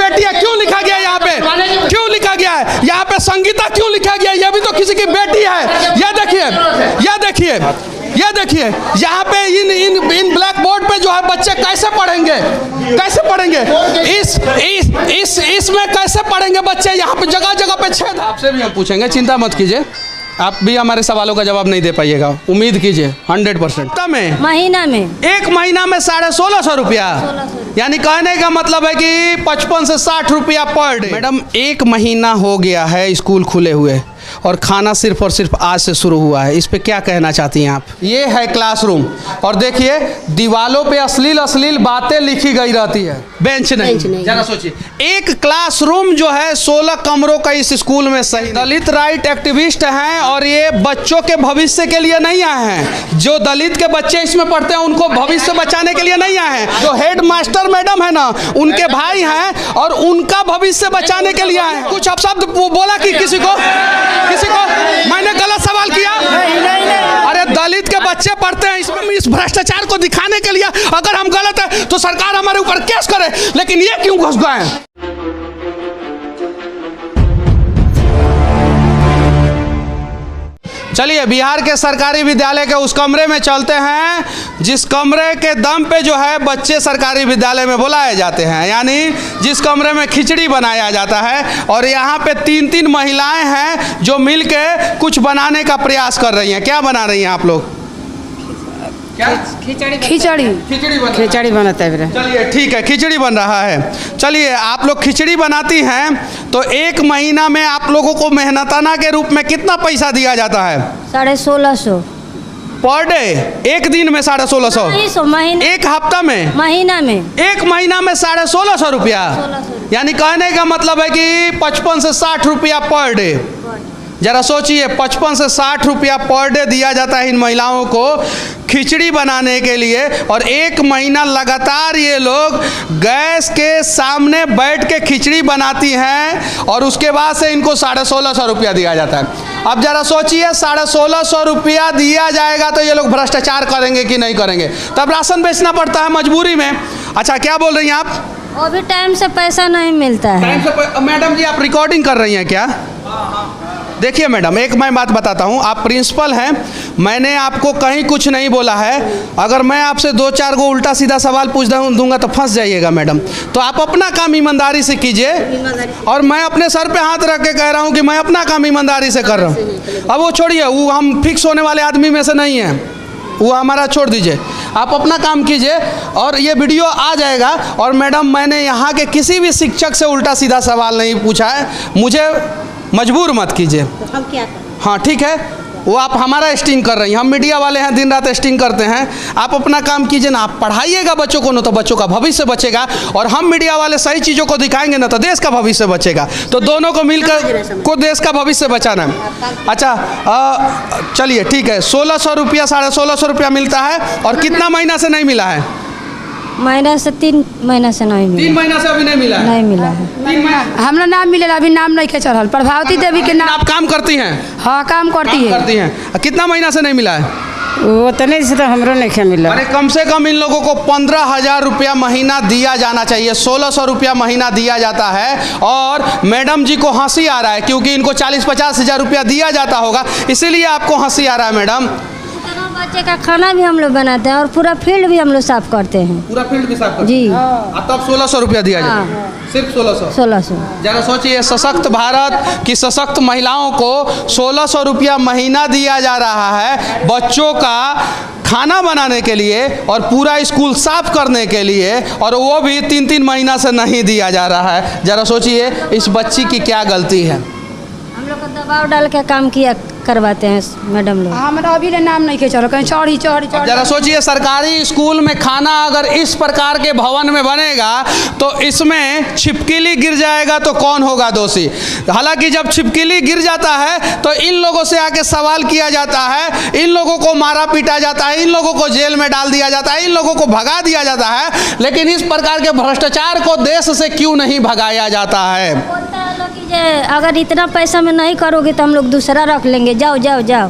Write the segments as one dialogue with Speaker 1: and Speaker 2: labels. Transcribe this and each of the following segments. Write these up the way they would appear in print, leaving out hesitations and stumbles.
Speaker 1: बेटी है, क्यों लिखा गया यहाँ पे? क्यों लिखा गया है यहाँ पे? संगीता क्यों लिखा गया? ये भी तो किसी की बेटी है। ये देखिए, ये देखिए, ये देखिए, यहाँ पे इन ब्लैक बोर्ड पे जो है बच्चे कैसे पढ़ेंगे? कैसे पढ़ेंगे? इसमें कैसे पढ़ेंगे बच्चे? यहाँ पे जगह जगह पे छेद। आपसे भी हम पूछेंगे, चिंता मत कीजिए, आप भी हमारे सवालों का जवाब नहीं दे पाइएगा, उम्मीद कीजिए 100%। में
Speaker 2: महीना में,
Speaker 1: एक महीना में 1650 रुपया, यानी कहने का मतलब है कि 55 से 60 रुपया पर डे। मैडम, एक महीना हो गया है स्कूल खुले हुए और खाना सिर्फ और सिर्फ आज से शुरू हुआ है, इस पे क्या कहना चाहती हैं आप? ये है क्लासरूम और देखिए दीवालों पे अश्लील अश्लील बातें लिखी गई रहती है, बेंच नहीं। जरा सोचिए, एक क्लासरूम जो है 16 कमरों का इस स्कूल में सही। दलित राइट एक्टिविस्ट हैं और ये बच्चों के भविष्य के लिए नहीं आए हैं। जो दलित के बच्चे इसमें पढ़ते हैं उनको भविष्य बचाने के लिए नहीं आए हैं। जो हेड मास्टर मैडम है ना, उनके भाई हैं और उनका भविष्य बचाने के लिए आए हैं। कुछ अपशब्द बोला कि किसी को मैंने गलत सवाल किया? अरे दलित के बच्चे पढ़ते हैं, इसमें इस भ्रष्टाचार को दिखाने के लिए अगर हम गलत है तो सरकार हमारे ऊपर केस करे, लेकिन ये क्यों घुस गए? चलिए बिहार के सरकारी विद्यालय के उस कमरे में चलते हैं जिस कमरे के दम पे जो है बच्चे सरकारी विद्यालय में बुलाए जाते हैं, यानी जिस कमरे में खिचड़ी बनाया जाता है। और यहाँ पे 3-3 महिलाएं हैं जो मिलके कुछ बनाने का प्रयास कर रही हैं। क्या बना रही हैं आप लोग? क्या? खिचड़ी बनाता है। चलिए ठीक है, खिचड़ी बन रहा है। चलिए, आप लोग खिचड़ी बनाती हैं तो एक महीना में आप लोगों को मेहनताना के रूप में कितना पैसा दिया जाता है?
Speaker 2: 1650
Speaker 1: पर डे। एक दिन में 1650?
Speaker 2: महीना।
Speaker 1: एक हफ्ता में?
Speaker 2: महीना में।
Speaker 1: एक महीना में 1650 रुपया, यानी कहने का मतलब है कि 55 से 60 रुपया पर डे। जरा सोचिए, 55 से 60 रुपया पर डे दिया जाता है इन महिलाओं को खिचड़ी बनाने के लिए, और एक महीना लगातार ये लोग गैस के सामने बैठ के खिचड़ी बनाती हैं और उसके बाद से इनको 1650 रुपया दिया जाता है। अब जरा सोचिए, 1650 रुपया दिया जाएगा तो ये लोग भ्रष्टाचार करेंगे कि नहीं करेंगे? तब राशन बेचना पड़ता है मजबूरी में। अच्छा, क्या बोल रही हैं आप?
Speaker 2: अभी टाइम से पैसा नहीं मिलता है।
Speaker 1: मैडम जी, आप रिकॉर्डिंग कर रही हैं क्या? देखिए मैडम, एक मैं बात बताता हूँ, आप प्रिंसिपल हैं, मैंने आपको कहीं कुछ नहीं बोला है। अगर मैं आपसे 2-4 गो उल्टा सीधा सवाल पूछ दूंगा तो फंस जाइएगा मैडम। तो आप अपना काम ईमानदारी से कीजिए, और मैं अपने सर पे हाथ रख के कह रहा हूँ कि मैं अपना काम ईमानदारी से कर रहा हूँ। अब वो छोड़िए, वो हम फिक्स होने वाले आदमी में से नहीं हैं, वो हमारा छोड़ दीजिए, आप अपना काम कीजिए और ये वीडियो आ जाएगा। और मैडम, मैंने यहाँ के किसी भी शिक्षक से उल्टा सीधा सवाल नहीं पूछा है, मुझे मजबूर मत कीजिए।
Speaker 2: तो हम क्या करें?
Speaker 1: हाँ ठीक है, वो आप हमारा स्टिंग कर रही हैं, हम मीडिया वाले हैं, दिन रात स्टिंग करते हैं। आप अपना काम कीजिए ना, आप पढ़ाइएगा बच्चों को ना, तो बच्चों का भविष्य बचेगा, और हम मीडिया वाले सही चीज़ों को दिखाएंगे ना तो देश का भविष्य बचेगा। तो दोनों को मिलकर को देश का भविष्य बचाना है। अच्छा, चलिए ठीक है, 1600 रुपया 1650 रुपया मिलता है, और कितना महीना से नहीं मिला है?
Speaker 2: महीना से 3 महीना से नहीं मिला।
Speaker 1: 3 महीना से अभी नहीं मिला है?
Speaker 2: नहीं मिला है।
Speaker 1: 3 महीना
Speaker 3: हमरा नाम मिलेला, अभी नाम नहीं के चढ़ल। प्रभावती देवी के नाम।
Speaker 1: आप काम करती हैं?
Speaker 3: हाँ, काम करती है।
Speaker 1: कितना महीना से नहीं मिला है?
Speaker 3: वो तो नहीं से तो हमरो नहीं मिला।
Speaker 1: अरे कम से कम इन लोगों को 15,000 रुपया महीना दिया जाना चाहिए। 1600 रुपया महीना दिया जाता है, और मैडम जी को हंसी आ रहा है क्योंकि इनको 40-50 हज़ार रुपया दिया जाता होगा, इसीलिए आपको हंसी आ रहा है मैडम।
Speaker 2: बच्चे का खाना भी हम लोग बनाते हैं और पूरा फील्ड भी हम लोग साफ करते हैं।
Speaker 1: पूरा फील्ड भी साफ करते हैं?
Speaker 2: जी।
Speaker 1: तब 1600 रुपया दिया जाए? सिर्फ 1600? जरा सोचिए, सशक्त भारत की सशक्त महिलाओं को 1600 रुपया महीना दिया जा रहा है बच्चों का खाना बनाने के लिए और पूरा स्कूल साफ करने के लिए, और वो भी 3-3 महीना से नहीं दिया जा रहा है। जरा सोचिए, इस बच्ची की क्या गलती है?
Speaker 2: हम लोग को दबाव डाल के काम किया करवाते हैं मैडम लोग।
Speaker 3: हमारा अभी नाम नहीं के चलो, कहीं चढ़ी।
Speaker 1: जरा सोचिए, सरकारी स्कूल में खाना अगर इस प्रकार के भवन में बनेगा तो इसमें छिपकली गिर जाएगा तो कौन होगा दोषी? हालांकि जब छिपकली गिर जाता है तो इन लोगों से आके सवाल किया जाता है, इन लोगों को मारा पीटा जाता है, इन लोगों को जेल में डाल दिया जाता है, इन लोगों को भगा दिया जाता है, लेकिन इस प्रकार के भ्रष्टाचार को देश से क्यों नहीं भगाया जाता है?
Speaker 2: अगर इतना पैसा में नहीं करोगे तो हम लोग दूसरा रख लेंगे, जाओ जाओ जाओ।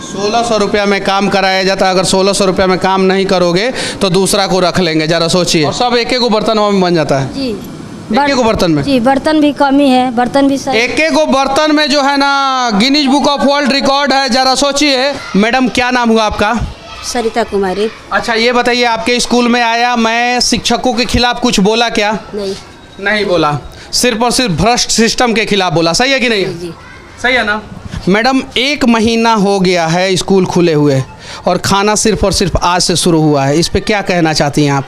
Speaker 1: 1600 रुपया में काम कराया जाता है, अगर 1600 रुपया में काम नहीं करोगे तो दूसरा को रख लेंगे। जरा सोचिए, और सब एक एक बर्तन में बन जाता है।
Speaker 2: जी।
Speaker 1: एक को बर्तन में?
Speaker 2: जी, बर्तन भी कमी है, बर्तन भी सही।
Speaker 1: एक को बर्तन में जो है ना Guinness book of world record है। जरा सोचिए। मैडम क्या नाम हुआ आपका?
Speaker 4: सरिता कुमारी।
Speaker 1: अच्छा ये बताइए, आपके स्कूल में आया, मैं शिक्षकों के खिलाफ कुछ बोला क्या? नहीं बोला, सिर्फ और सिर्फ भ्रष्ट सिस्टम के खिलाफ बोला। सही है कि नहीं?
Speaker 4: जी
Speaker 1: सही है ना? मैडम 1 महीना हो गया है स्कूल खुले हुए और खाना सिर्फ और सिर्फ आज से शुरू हुआ है। इस पे क्या कहना चाहती हैं आप?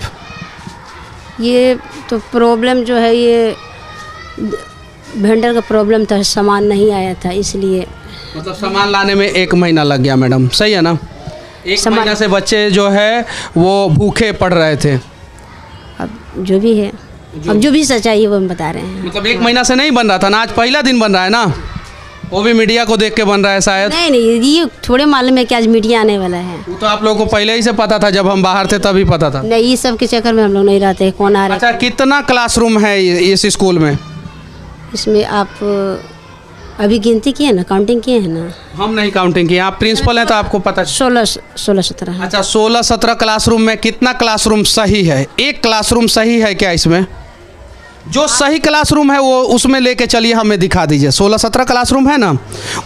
Speaker 4: ये तो प्रॉब्लम जो है, ये वेंडर का प्रॉब्लम था, सामान नहीं आया था इसलिए।
Speaker 1: मतलब सामान लाने में 1 महीना लग गया मैडम। सही है ना? 1 महीना से बच्चे जो है वो भूखे पड़ रहे थे।
Speaker 4: अब जो भी है, अब जो भी सच्चाई है वो हम बता रहे हैं।
Speaker 1: मतलब 1 महीना से नहीं बन रहा था ना, आज पहला दिन बन रहा है ना? वो भी मीडिया को देख के बन रहा है शायद?
Speaker 4: नहीं, ये थोड़े मालूम है कि आज मीडिया आने वाला है।
Speaker 1: वो तो आप लोगों को पहले ही से पता था, जब हम बाहर थे तभी पता था।
Speaker 4: नहीं, ये सब के चक्कर में हम लोग नहीं रहते, कौन आ रहा है।
Speaker 1: अच्छा कितना क्लासरूम है इस स्कूल में?
Speaker 4: इसमें आप अभी गिनती किए ना, काउंटिंग किए हैं ना?
Speaker 1: हम नहीं काउंटिंग किए, आप प्रिंसिपल हैं तो आपको पता।
Speaker 4: 16-17।
Speaker 1: अच्छा 16-17 क्लासरूम में कितना क्लासरूम सही है? एक क्लासरूम सही है क्या इसमें? जो सही क्लासरूम है वो उसमें लेके चलिए, हमें दिखा दीजिए। 16-17 क्लासरूम है ना,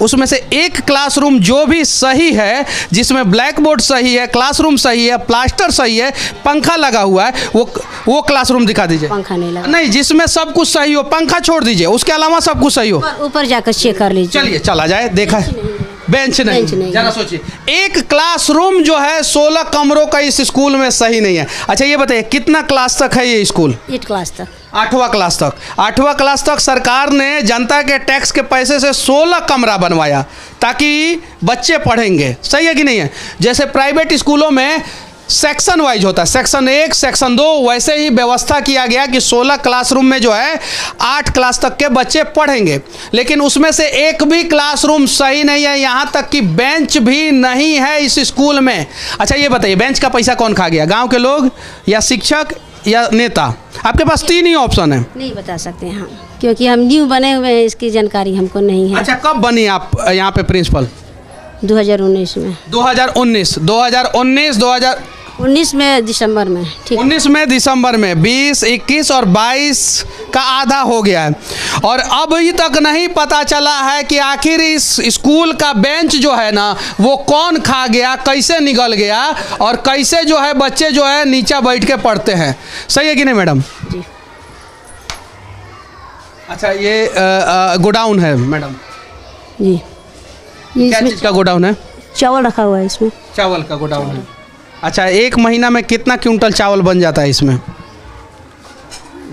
Speaker 1: उसमें से एक क्लासरूम जो भी सही है, जिसमें ब्लैक बोर्ड सही है, क्लासरूम सही है, प्लास्टर सही है, पंखा लगा हुआ है, वो क्लासरूम दिखा दीजिए।
Speaker 4: पंखा नहीं लगा? नहीं,
Speaker 1: जिसमें सब कुछ सही हो, पंखा छोड़ दीजिए, उसके अलावा सब कुछ सही हो।
Speaker 4: ऊपर जाकर चेक कर लीजिए।
Speaker 1: चलिए चला जाए, देखा है बेंच नहीं। जरा सोचिए, एक क्लासरूम जो है 16 कमरों का इस स्कूल में सही नहीं है। अच्छा ये बताइए, कितना क्लास तक है ये स्कूल?
Speaker 4: 8 क्लास तक।
Speaker 1: 8वां क्लास तक। 8वां क्लास तक सरकार ने जनता के टैक्स के पैसे से 16 कमरा बनवाया ताकि बच्चे पढ़ेंगे। सही है कि नहीं है? जैसे प्राइवेट स्कूलों में सेक्शन वाइज होता है, सेक्शन 1 सेक्शन 2, वैसे ही व्यवस्था किया गया कि 16 क्लासरूम में जो है 8 क्लास तक के बच्चे पढ़ेंगे। लेकिन उसमें से एक भी क्लासरूम सही नहीं है, यहाँ तक कि बेंच भी नहीं है इस स्कूल में। अच्छा ये बताइए, बेंच का पैसा कौन खा गया? गांव के लोग या शिक्षक या नेता? आपके पास 3 ही ऑप्शन है।
Speaker 4: नहीं बता सकते हैं हम, क्योंकि हम न्यू बने हुए हैं, इसकी जानकारी हमको नहीं है।
Speaker 1: अच्छा कब बनी आप यहाँ पे प्रिंसिपल?
Speaker 4: 2019 में।
Speaker 1: 2019
Speaker 4: में दिसंबर में। ठीक,
Speaker 1: 19 में दिसंबर में 20, 21 और 22 का आधा हो गया है और अभी तक नहीं पता चला है कि आखिर इस स्कूल का बेंच जो है ना वो कौन खा गया, कैसे निकल गया और कैसे जो है बच्चे जो है नीचे बैठ के पढ़ते हैं। सही है कि नहीं मैडम?
Speaker 4: जी।
Speaker 1: अच्छा ये गोडाउन है मैडम
Speaker 4: जी।
Speaker 1: क्या चीज़ का गोडाउन है?
Speaker 4: चावल रखा हुआ है इसमें।
Speaker 1: चावल का गोडाउन है। अच्छा 1 महीना में कितना क्विंटल चावल बन जाता है इसमें?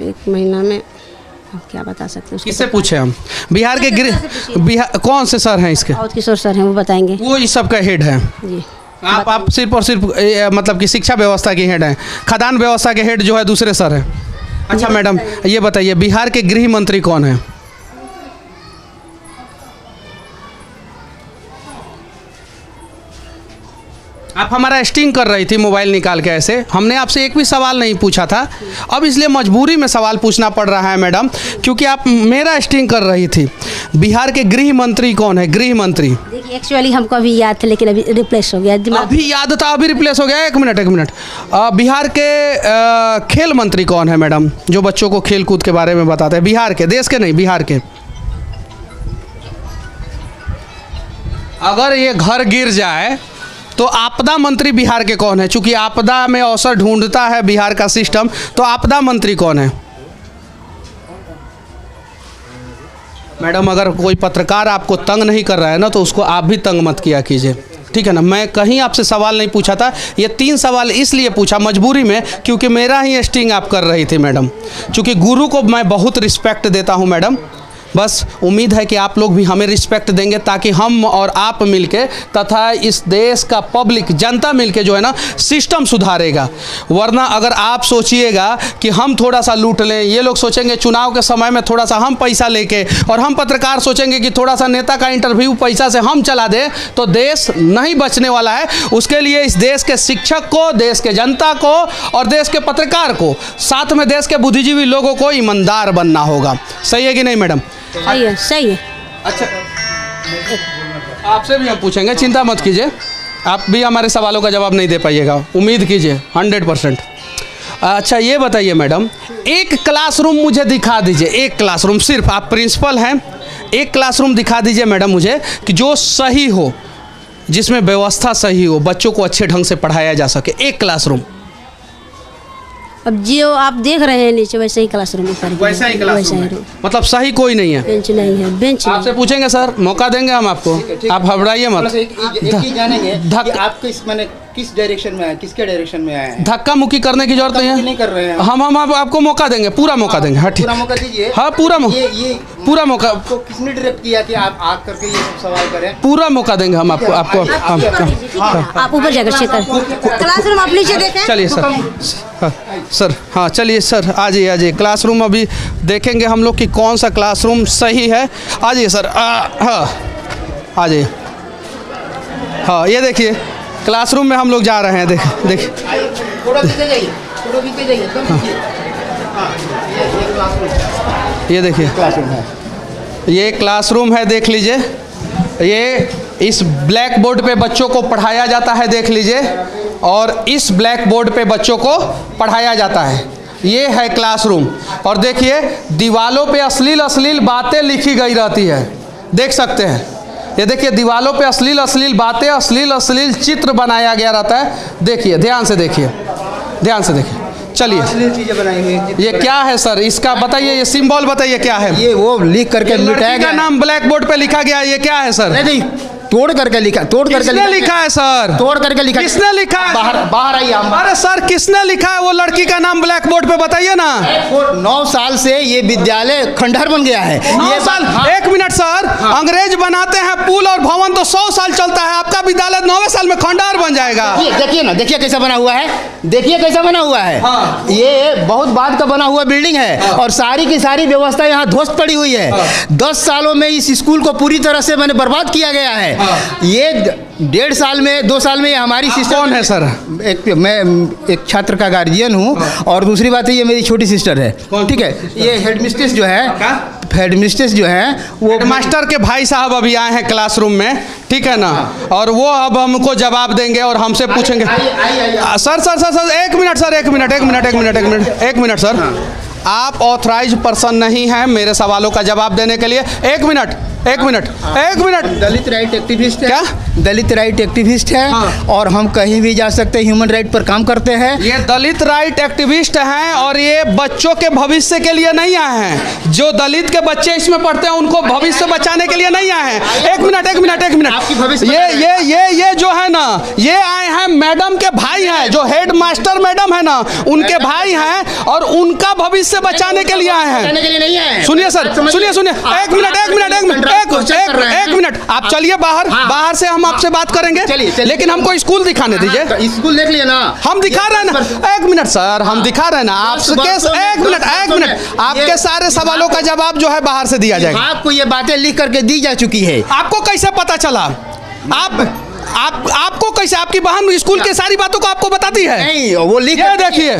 Speaker 4: 1 महीना में अब क्या बता सकते हैं?
Speaker 1: किससे पूछे हम? बिहार के बिहार कौन से सर हैं इसके?
Speaker 4: राउत किशोर सर हैं, वो बताएंगे।
Speaker 1: वो इस सब का हेड है।
Speaker 4: जी।
Speaker 1: आप सिर्फ और सिर्फ मतलब कि शिक्षा व्यवस्था के हेड हैं। खदान व्यवस्था के हेड जो है दूसरे सर हैं। अच्छा मैडम ये बताइए, बिहार के गृह मंत्री कौन है? आप हमारा स्टिंग कर रही थी मोबाइल निकाल के ऐसे, हमने आपसे एक भी सवाल नहीं पूछा था। अब इसलिए मजबूरी में सवाल पूछना पड़ रहा है मैडम, क्योंकि आप मेरा स्टिंग कर रही थी। बिहार के गृह मंत्री कौन है? गृह मंत्री।
Speaker 4: देखिए एक्चुअली हमको अभी याद था, लेकिन अभी रिप्लेस हो गया।
Speaker 1: अभी याद था, अभी रिप्लेस हो गया। एक मिनट। बिहार के खेल मंत्री कौन है मैडम, जो बच्चों को खेल कूद के बारे में बताते हैं? बिहार के, देश के नहीं, बिहार के। अगर ये घर गिर जाए तो आपदा मंत्री बिहार के कौन है? चूंकि आपदा में अवसर ढूंढता है बिहार का सिस्टम, तो आपदा मंत्री कौन है? मैडम अगर कोई पत्रकार आपको तंग नहीं कर रहा है ना, तो उसको आप भी तंग मत किया कीजिए, ठीक है ना? मैं कहीं आपसे सवाल नहीं पूछा था। ये 3 सवाल इसलिए पूछा मजबूरी में, क्योंकि मेरा ही स्टिंग आप कर रही थी मैडम। चूँकि गुरु को मैं बहुत रिस्पेक्ट देता हूँ मैडम, बस उम्मीद है कि आप लोग भी हमें रिस्पेक्ट देंगे, ताकि हम और आप मिलके तथा इस देश का पब्लिक जनता मिलके जो है ना सिस्टम सुधारेगा। वरना अगर आप सोचिएगा कि हम थोड़ा सा लूट लें, ये लोग सोचेंगे चुनाव के समय में थोड़ा सा हम पैसा लेके, और हम पत्रकार सोचेंगे कि थोड़ा सा नेता का इंटरव्यू पैसा से हम चला दें, तो देश नहीं बचने वाला है। उसके लिए इस देश के शिक्षक को, देश के जनता को और देश के पत्रकार को, साथ में देश के बुद्धिजीवी लोगों को ईमानदार बनना होगा। सही है कि नहीं मैडम?
Speaker 4: सही है।
Speaker 1: अच्छा आपसे भी हम पूछेंगे, चिंता मत कीजिए, आप भी हमारे सवालों का जवाब नहीं दे पाइएगा, उम्मीद कीजिए 100%। अच्छा ये बताइए मैडम, एक क्लासरूम मुझे दिखा दीजिए, एक क्लासरूम, सिर्फ आप प्रिंसिपल हैं, एक क्लासरूम दिखा दीजिए मैडम मुझे कि जो सही हो, जिसमें व्यवस्था सही हो, बच्चों को अच्छे ढंग से पढ़ाया जा सके, एक क्लासरूम।
Speaker 4: अब जो आप देख रहे हैं नीचे वैसे ही क्लासरूम ऊपर भी
Speaker 1: वैसा ही
Speaker 4: है,
Speaker 1: क्लासरूम
Speaker 4: वैसा
Speaker 1: है।
Speaker 4: ही
Speaker 1: मतलब सही कोई नहीं है,
Speaker 4: बेंच नहीं है, बेंच
Speaker 1: आपसे पूछेंगे सर, मौका देंगे हम आपको, आप घबराइए मत।
Speaker 5: एक ही जानेंगे कि आप किस डायरेक्शन में आए, किसके डायरेक्शन में आए हैं।
Speaker 1: धक्का मुक्की करने की जरूरत नहीं है,
Speaker 5: नहीं कर रहे हैं
Speaker 1: हम आपको मौका देंगे, पूरा मौका देंगे। हाँ ठीक,
Speaker 5: पूरा मौका दीजिए।
Speaker 1: हाँ पूरा
Speaker 5: ये
Speaker 1: पूरा मौका,
Speaker 5: आपको किसने डायरेक्ट किया कि आप आ करके ये सब सवाल करें।
Speaker 1: पूरा मौका देंगे हम आपको
Speaker 4: आप ऊपर जाकर चेक करें, क्लासरूम आप नीचे देखें।
Speaker 1: चलिए सर, हाँ सर, हाँ चलिए सर, आ जाइए क्लासरूम अभी देखेंगे हम लोग कि कौन सा क्लासरूम सही है। आ जाइए सर, हाँ आ जाइए। हाँ ये देखिए क्लासरूम में हम लोग जा रहे हैं, देखिए
Speaker 5: थोड़ा पीछे जाइए, थोड़ा पीछे जाइए, एकदम पीछे। हाँ, ये क्लासरूम,
Speaker 1: ये देखिए
Speaker 5: क्लासरूम है,
Speaker 1: ये क्लासरूम है, देख लीजिए। ये इस ब्लैक बोर्ड पे बच्चों को पढ़ाया जाता है, देख लीजिए, और इस ब्लैक बोर्ड पे बच्चों को पढ़ाया जाता है। ये है क्लासरूम, और देखिए दीवालों पे अश्लील बातें लिखी गई रहती है, देख सकते हैं। ये देखिए दीवालों पे अश्लील बातें, अश्लील चित्र बनाया गया रहता है। देखिए ध्यान से देखिए, ध्यान से देखिए। चलिए
Speaker 5: चीजें बनाई हुई हैं।
Speaker 1: ये क्या है सर, इसका बताइए, ये सिंबल बताइए क्या है।
Speaker 5: ये वो लिख करके मिटाया
Speaker 1: लड़की
Speaker 5: गया
Speaker 1: का नाम ब्लैक बोर्ड पे लिखा गया है, ये क्या है सर?
Speaker 5: नहीं, तोड़ करके लिखा, तोड़ करके
Speaker 1: किसने लिखा है सर?
Speaker 5: तोड़ करके लिखा,
Speaker 1: किसने लिखा है?
Speaker 5: बाहर आइए।
Speaker 1: अरे सर किसने लिखा है वो लड़की का नाम ब्लैक बोर्ड पे, बताइए ना।
Speaker 5: 9 साल से ये विद्यालय खंडहर बन गया है।
Speaker 1: 9 साल?
Speaker 5: हाँ।
Speaker 1: एक मिनट सर, अंग्रेज बनाते हैं पुल और भवन तो 100 साल चलता है, आपका विद्यालय 9वें साल में खंडहर बन जाएगा।
Speaker 5: देखिए ना, देखिए कैसा बना हुआ है, देखिए कैसा बना हुआ है।
Speaker 1: हाँ।
Speaker 5: ये बहुत बाद का बना हुआ बिल्डिंग है। हाँ। और सारी की सारी व्यवस्था यहाँ ध्वस्त पड़ी हुई है। हाँ। 10 सालों में इस स्कूल को पूरी तरह से मैंने बर्बाद किया गया है। हाँ। ये 1.5 साल में 2 साल में ये हमारी सिस्टर
Speaker 1: कौन है सर?
Speaker 5: मैं एक छात्र का गार्जियन हूँ। हाँ। और दूसरी बात है ये मेरी छोटी सिस्टर है, ठीक है। ये हेडमिस्ट्रेस जो है, हेडमिस्ट्रेस जो है वो
Speaker 1: मास्टर के भाई साहब अभी आए हैं क्लासरूम में, ठीक है ना। हाँ। और वो अब हमको जवाब देंगे और हमसे पूछेंगे। सर सर सर सर एक मिनट सर, एक मिनट सर। हाँ। आप ऑथराइज पर्सन नहीं हैं मेरे सवालों का जवाब देने के लिए। एक मिनट
Speaker 5: दलित राइट एक्टिविस्ट है।
Speaker 1: क्या?
Speaker 5: दलित राइट एक्टिविस्ट है। हाँ। और हम कहीं भी जा सकते हैं, ह्यूमन राइट पर काम करते हैं।
Speaker 1: ये दलित राइट एक्टिविस्ट हैं और ये बच्चों के भविष्य के लिए नहीं आए हैं। जो दलित के बच्चे इसमें पढ़ते हैं उनको भविष्य बचाने के लिए नहीं आए हैं। एक मिनट ये जो है ना, ये आए हैं मैडम के भाई हैं, जो हेड मास्टर मैडम है ना, उनके भाई हैं और उनका भविष्य बचाने के लिए आए हैं। सुनिए सर, सुनिए एक मिनट आप चलिए बाहर। हाँ। बाहर से हम आपसे बात करेंगे। चलिए। लेकिन हमको स्कूल दिखाने दीजिए।
Speaker 5: स्कूल देख लिया ना,
Speaker 1: हम दिखा रहे हैं ना। एक मिनट सर, हम दिखा रहे हैं ना आपके। एक मिनट आपके सारे सवालों का जवाब जो है बाहर से दिया जाएगा।
Speaker 5: आपको ये बातें लिख करके दी जा चुकी है।
Speaker 1: आपको कैसे पता चला? आपको कैसे? आपकी बहन स्कूल की सारी बातों को आपको बताती है?
Speaker 5: नहीं, वो लिख,
Speaker 1: ये देखिए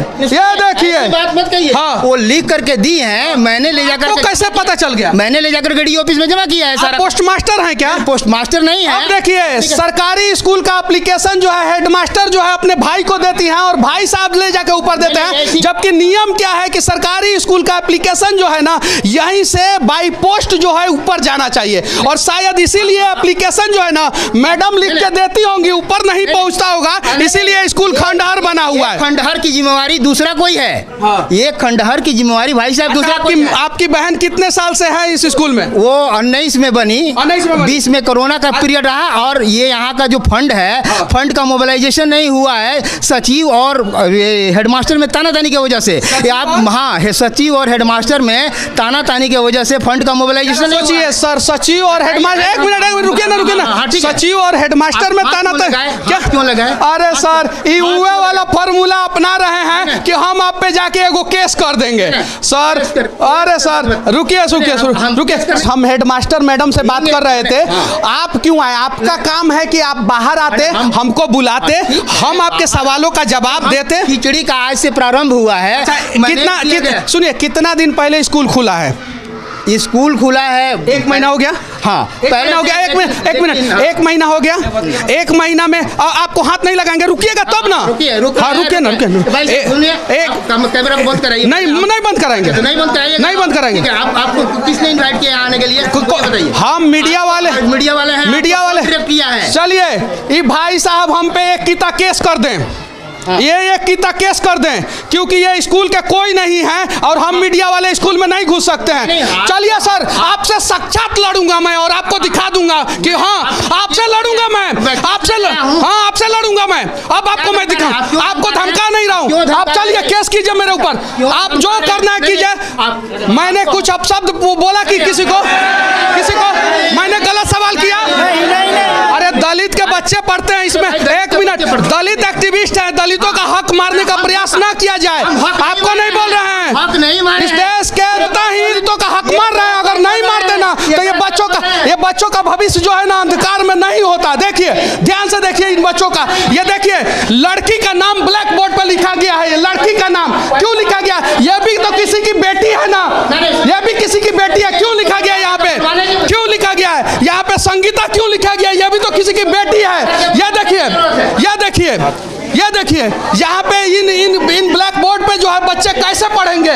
Speaker 5: बात मत कहिए। हाँ। वो लिख करके दी है, मैंने ले जाकर।
Speaker 1: आपको कैसे पता चल गया?
Speaker 5: मैंने ले जाकर डी ऑफिस में जमा किया है। सारा
Speaker 1: पोस्ट मास्टर है क्या?
Speaker 5: पोस्ट मास्टर नहीं है।
Speaker 1: अब देखिए सरकारी स्कूल का एप्लीकेशन जो है हेडमास्टर जो है अपने भाई को देती है और भाई साहब ले जाकर ऊपर देते हैं, जबकि नियम क्या है कि सरकारी स्कूल का एप्लीकेशन जो है ना यहीं से बाई पोस्ट जो है ऊपर जाना चाहिए। और शायद इसीलिए एप्लीकेशन जो है ना मैडम लिख के देती होंगी, ऊपर नहीं पहुंचता होगा, इसीलिए स्कूल खंडहर बना हुआ है।
Speaker 5: खंडहर की जिम्मेवारी दूसरा कोई है। हाँ। ये खंडहर की जिम्मेवारी भाई साहब दूसरा कोई है।
Speaker 1: आपकी बहन कितने साल से है इस स्कूल में?
Speaker 5: वो 19 में बनी। 20 में कोरोना का पीरियड रहा और ये यहाँ का जो फंड है, हाँ। फंड का मोबिलाइजेशन नहीं हुआ है। सचिव और हेडमास्टर में तानातानी की वजह से आप, हाँ, सचिव और हेडमास्टर में तानातानी की वजह से फंड का मोबिलाइजेशन।
Speaker 1: सोचिए सर, सचिव और हेडमास्टर, एक मिनट रुकिए ना, सचिव और हेडमास्टर में क्या
Speaker 5: क्यों लगाए?
Speaker 1: अरे सर ये वाला फॉर्मूला अपना रहे हैं कि हम आप पे जाके एगो केस कर देंगे सर। अरे सर रुकिए, हम हेडमास्टर मैडम से बात कर रहे थे। आप क्यों आए? आपका काम है कि आप बाहर आते, हमको बुलाते, हम आपके सवालों का जवाब देते।
Speaker 5: खिचड़ी का आज से प्रारंभ हुआ है।
Speaker 1: सुनिए कितना दिन पहले स्कूल खुला है?
Speaker 5: स्कूल खुला है
Speaker 1: 1 महीना हो गया।
Speaker 5: हाँ,
Speaker 1: पहले हो गया। एक मिनट, एक महीना हो गया। एक महीना में आपको हाथ नहीं लगाएंगे, रुकिएगा तब ना।
Speaker 5: रुकिए
Speaker 1: ना,
Speaker 5: कैमरा बंद कराइए।
Speaker 1: नहीं बंद कराएंगे,
Speaker 5: नहीं बंद कराइए,
Speaker 1: नहीं बंद कराएंगे।
Speaker 5: आपको किसने इनवाइट किया आने के लिए? बताइए।
Speaker 1: हम मीडिया वाले हैं, मीडिया वाले
Speaker 5: किया है।
Speaker 1: चलिए ये भाई साहब हम पे एक कीता केस कर दें, ये एक कीता केस कर दें, क्योंकि ये स्कूल के कोई नहीं है और हम मीडिया वाले स्कूल में नहीं घुस सकते हैं। चलिए सर, आपसे साक्षात लड़ूंगा मैं और आपको दिखा दूंगा कि हाँ आपसे लड़ूंगा मैं, आपसे लड़ूंगा मैं। अब आपको मैं दिखा, आपको धमका नहीं रहा हूँ। आप चलिए केस कीजिए मेरे ऊपर, आप जो करना है कीजिए। मैंने कुछ अपशब्द बोला कि किसी को मैंने गलत सवाल किया? अरे दलित के बच्चे पढ़ते हैं इसमें। एक मिनट, दलित एक्टिविस्ट है, दलितों का हक मारने का प्रयास ना किया जाए। आपको नहीं बोल रहे हैं,
Speaker 5: हक नहीं मारे।
Speaker 1: इस देश के दलितों का हक मार रहे हैं। अगर नहीं मारते ना तो ये बच्चों का भविष्य जो है ना अंधकार में नहीं होता। देखिए, ध्यान से देखिए इन बच्चों का। ये देखिए, लड़की का नाम ब्लैक बोर्ड पर लिखा गया है। ये लड़की का नाम क्यों लिखा गया? ये भी तो किसी की बेटी है ना, ये भी किसी की बेटी है। क्यों लिखा गया यहाँ पे? क्यों लिखा गया है यहाँ पे? संगीता क्यों लिखा गया? ये भी तो किसी की बेटी है। ये देखिए यहाँ पे इन ब्लैक बोर्ड पे जो है बच्चे कैसे पढ़ेंगे?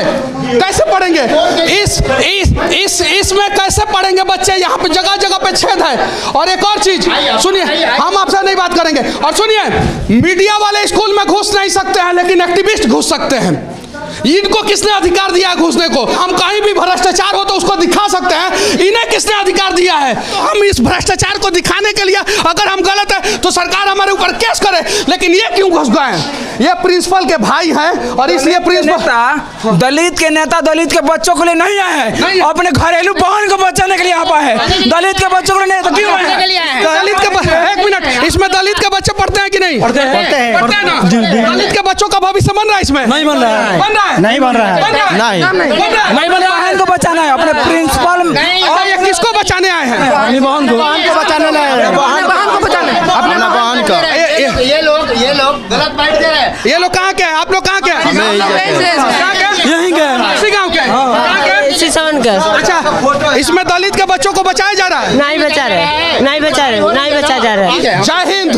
Speaker 1: इसमें कैसे पढ़ेंगे बच्चे? यहाँ पे जगह जगह पे छेद है। और एक और चीज सुनिए, हम आपसे नहीं बात करेंगे। और सुनिए, मीडिया वाले स्कूल में घुस नहीं सकते हैं, लेकिन एक्टिविस्ट घुस सकते हैं। इनको किसने अधिकार दिया है घुसने को? हम कहीं भी भ्रष्टाचार हो तो उसको दिखा सकते हैं, इन्हें किसने अधिकार दिया है? तो हम इस भ्रष्टाचार को दिखाने के लिए अगर हम गलत है तो सरकार हमारे ऊपर केस करे, लेकिन ये क्यों घुस गए हैं? ये प्रिंसिपल के भाई हैं और इसलिए प्रिंसिपल
Speaker 6: दलित के नेता दलित के बच्चों के लिए नहीं आए हैं, अपने घरेलू बहन को बचाने के लिए यहाँ पर है। दलित के बच्चों को नहीं तो क्यों आए हैं?
Speaker 1: दलित के एक मिनट, इसमें दलित के बच्चे पढ़ते हैं कि नहीं? पढ़ते हैं ना। दलित के बच्चों का भविष्य बन रहा है इसमें?
Speaker 6: नहीं बन रहा है,
Speaker 1: नहीं बन रहा है।
Speaker 6: नहीं बन रहा है। को बचाना है अपने प्रिंसिपल।
Speaker 1: और ये किसको बचाने आए हैं?
Speaker 6: अपनी बहन को
Speaker 5: बचाने लाए,
Speaker 1: बहन को बचाने, अपने बहन को।
Speaker 5: ये लोग गलत बाइट दे रहे हैं।
Speaker 1: ये लोग कहाँ के हैं? आप लोग कहाँ के हैं?
Speaker 6: यहीं के,
Speaker 1: इसी गाँव के,
Speaker 7: इसी सावन का।
Speaker 1: अच्छा, इसमें दलित के बच्चों को बचाया जा रहा है?
Speaker 7: नहीं बचा जा रहा है।
Speaker 1: जय हिंद।